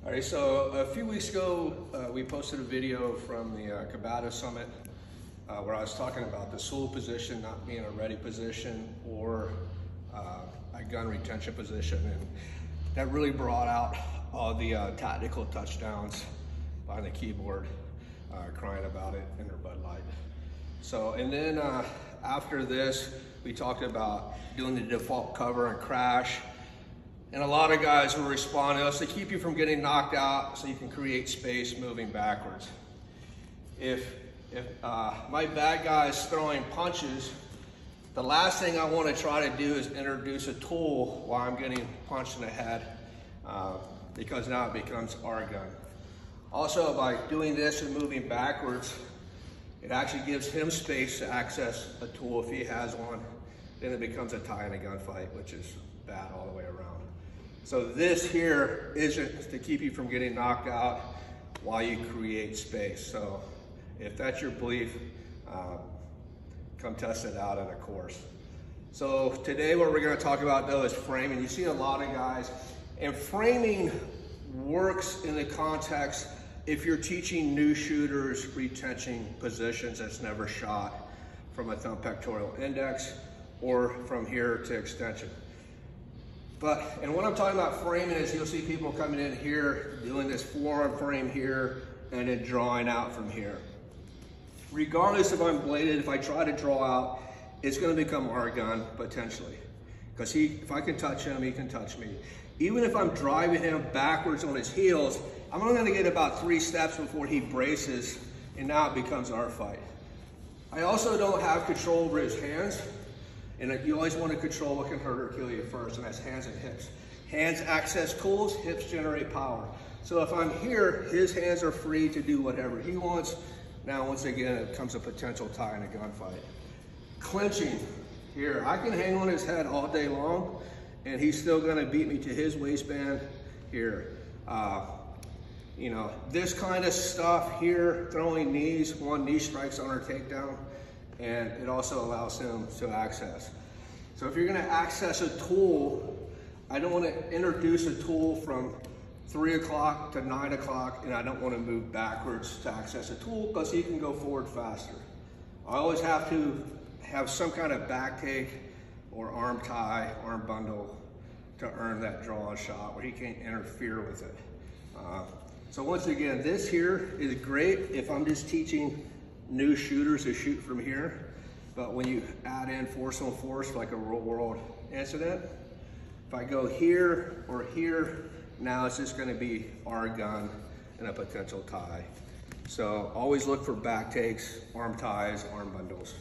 All right, so a few weeks ago, we posted a video from the Combative Summit where I was talking about the sole position not being a ready position or a gun retention position. And that really brought out all the tactical touchdowns behind the keyboard crying about it in their Bud Light. So, and then after this, we talked about doing the default cover and crash. And a lot of guys were responding to us to keep you from getting knocked out so you can create space moving backwards. If my bad guy is throwing punches, the last thing I want to try to do is introduce a tool while I'm getting punched in the head because now it becomes our gun. Also, by doing this and moving backwards, it actually gives him space to access a tool if he has one. Then it becomes a tie in a gunfight, which is bad all the way around. So this here isn't to keep you from getting knocked out while you create space. So if that's your belief, come test it out in a course. So today what we're going to talk about though is framing. You see a lot of guys, and framing works in the context if you're teaching new shooters retention positions that's never shot from a thumb pectoral index or from here to extension. And what I'm talking about framing is you'll see people coming in here, doing this forearm frame here, and then drawing out from here. Regardless if I'm bladed, if I try to draw out, it's gonna become our gun, potentially. Because if I can touch him, he can touch me. Even if I'm driving him backwards on his heels, I'm only gonna get about 3 steps before he braces, and now it becomes our fight. I also don't have control over his hands. And you always want to control what can hurt or kill you first, and that's hands and hips. Hands access tools, hips generate power. So if I'm here, his hands are free to do whatever he wants. Now, once again, it becomes a potential tie in a gunfight. Clinching, here, I can hang on his head all day long, and he's still gonna beat me to his waistband here. You know, this kind of stuff here, throwing knees, 1 knee strikes on our takedown, and it also allows him to access. So if you're gonna access a tool, I don't wanna introduce a tool from 3 o'clock to 9 o'clock, and I don't wanna move backwards to access a tool because he can go forward faster. I always have to have some kind of back take or arm tie, arm bundle to earn that draw shot where he can't interfere with it. So once again, this here is great if I'm just teaching new shooters to shoot from here, but when you add in force on force like a real world incident, if I go here or here, now it's just gonna be our gun and a potential tie. So always look for back takes, arm ties, arm bundles.